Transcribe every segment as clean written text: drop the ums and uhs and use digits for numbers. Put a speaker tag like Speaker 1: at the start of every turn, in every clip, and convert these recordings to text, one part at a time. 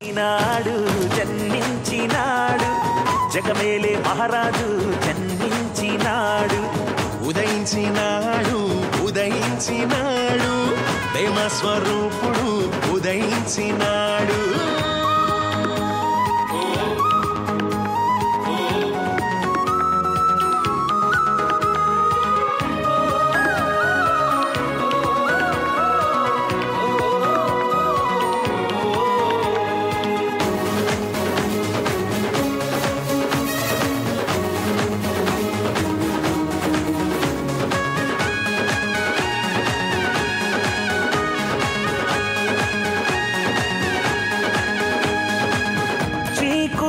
Speaker 1: నాడు జన్మించినాడు జగమేలే మహారాజు జన్మించినాడు
Speaker 2: ఉదయించినాడు ఉదయించినాడు ప్రేమ స్వరూపుడు ఉదయించినాడు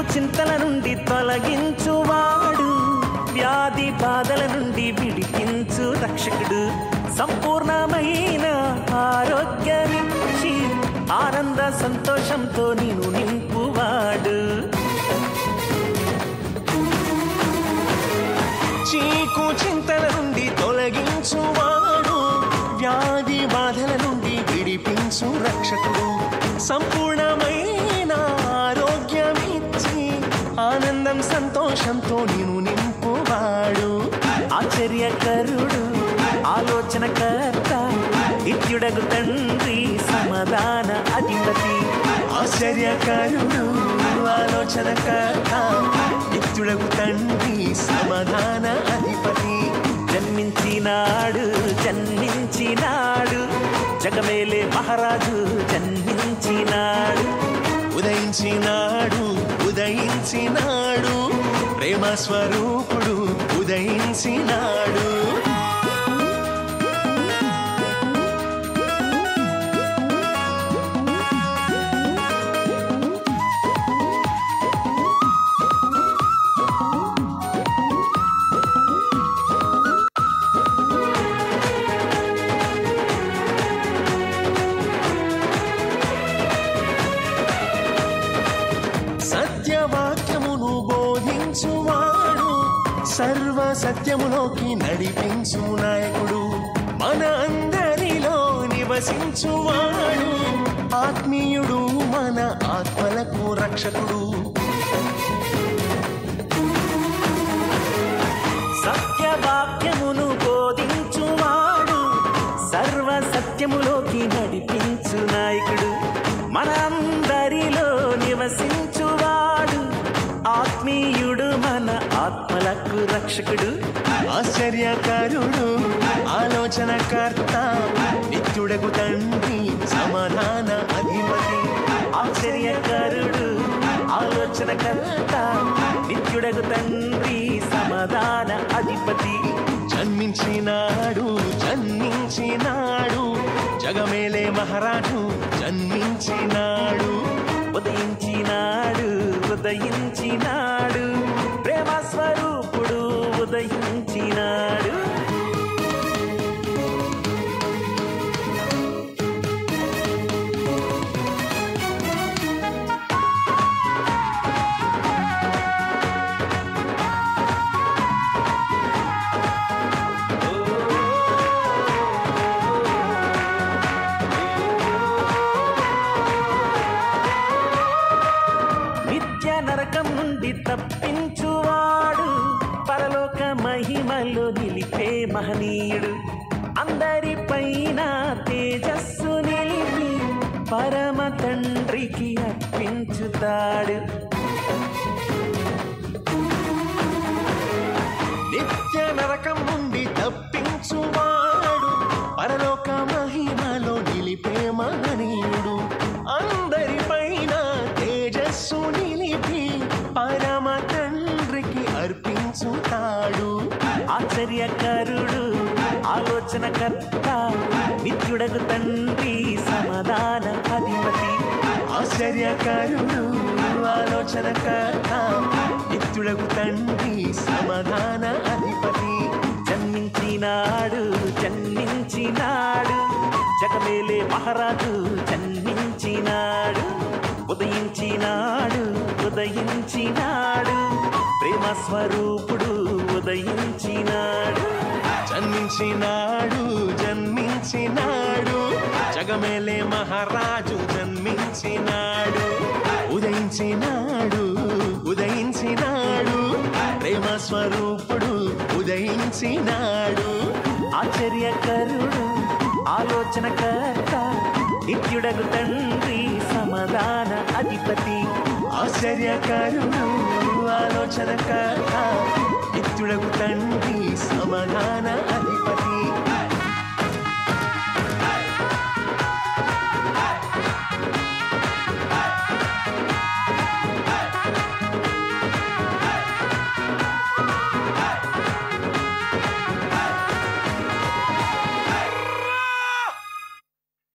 Speaker 1: చింతల నుండి తొలగించువాడు వ్యాధి బాధల నుండి విడిపించు రక్షకుడు సంపూర్ణమైన ఆరోగ్యమిచ్చి ఆనంద సంతోషంతో నిన్ను నింపువాడు
Speaker 2: చీకు చింతల నుండి తొలగించువాడు వ్యాధి బాధల నుండి విడిపించు రక్షకుడు సంపూర్ణమైన ఆరోగ్యమిచ్చి ఆనందం సంతోషంతో నిన్ను నింపువాడు
Speaker 1: ఆశ్చర్యకరుడు ఆలోచనకర్త నిత్యుడగు తండ్రి సమాధాన అధిపతి
Speaker 2: ఆశ్చర్యకరుడు ఆలోచనకర్త నిత్యుడగు తండ్రి సమాధాన అధిపతి
Speaker 1: జన్మించినాడు జన్మించినాడు జగమేలే మహారాజు జన్మించినాడు
Speaker 2: ఉదయించినాడు ఉదయించినాడు ప్రేమ స్వరూపుడు ఉదయించినాడు సత్యవాక్యమును బోధించువాడు సర్వ సత్యములోకి నడిపించు నాయకుడు మన అందరిలో నివసించువాడు ఆత్మీయుడు మన ఆత్మలకు రక్షకుడు
Speaker 1: సత్యవాక్యమును బోధించువాడు సర్వ సత్యములోకి నడిపించు నాయకుడు మనందరిలో నివసించువాడు ఆత్మీయుడు మన ఆత్మలకు రక్షకుడు
Speaker 2: ఆశ్చర్యకరుడు ఆలోచనకర్త నిత్యుడగు తండ్రి సమాధాన అధిపతి
Speaker 1: ఆశ్చర్యకరుడు ఆలోచనకర్త నిత్యుడగు తండ్రి సమాధాన అధిపతి
Speaker 2: జన్మించినాడు జన్మించినాడు జగమేలే మహారాజు జన్మించినాడు
Speaker 1: ఉదయించినాడు ఉదయించినాడు ప్రేమ స్వరూపుడు ఉదయించినాడు నరకం నుండి తప్పించువాడు పరలోక మహిమలో నిలిపే మహనీయుడు అందరిపైన తేజస్సు నిలిపి పరమ తండ్రికి అర్పించుతాడు
Speaker 2: నిత్య నరకం నుండి తప్పించువాడు పరలోక మహిమలో నిలిపే మహనీయుడు అందరిపైన తేజస్సు నిలిపి పరమ తండ్రికి అర్పించుతాడు
Speaker 1: ఆశ్చర్యకరుడు ఆలోచనకర్త నిత్యుడగు తండ్రి సమాధాన అధిపతి
Speaker 2: ఆశ్చర్యకరుడు ఆలోచనకర్త నిత్యుడగు తండ్రి సమాధాన అధిపతి
Speaker 1: జన్మించినాడు జన్మించినాడు జగమేలే మహారాజు జన్మించినాడు ఉదయించినాడు ఉదయించినాడు ప్రేమ స్వరూపుడు ఉదయించినాడు
Speaker 2: జన్మించినాడు జన్మించినాడు జగమేలే మహారాజు జన్మించినాడు జన్మించినాడు ఉదయించినాడు ప్రేమ స్వరూపుడు ఉదయించినాడు
Speaker 1: ఆశ్చర్యకరుడు ఆలోచనకర్త నిత్యుడగు తండ్రి సమాధాన అధిపతి
Speaker 2: ఆశ్చర్యకరుడు ఆలోచనకర్త నిత్యుడగు తండ్రి సమాధాన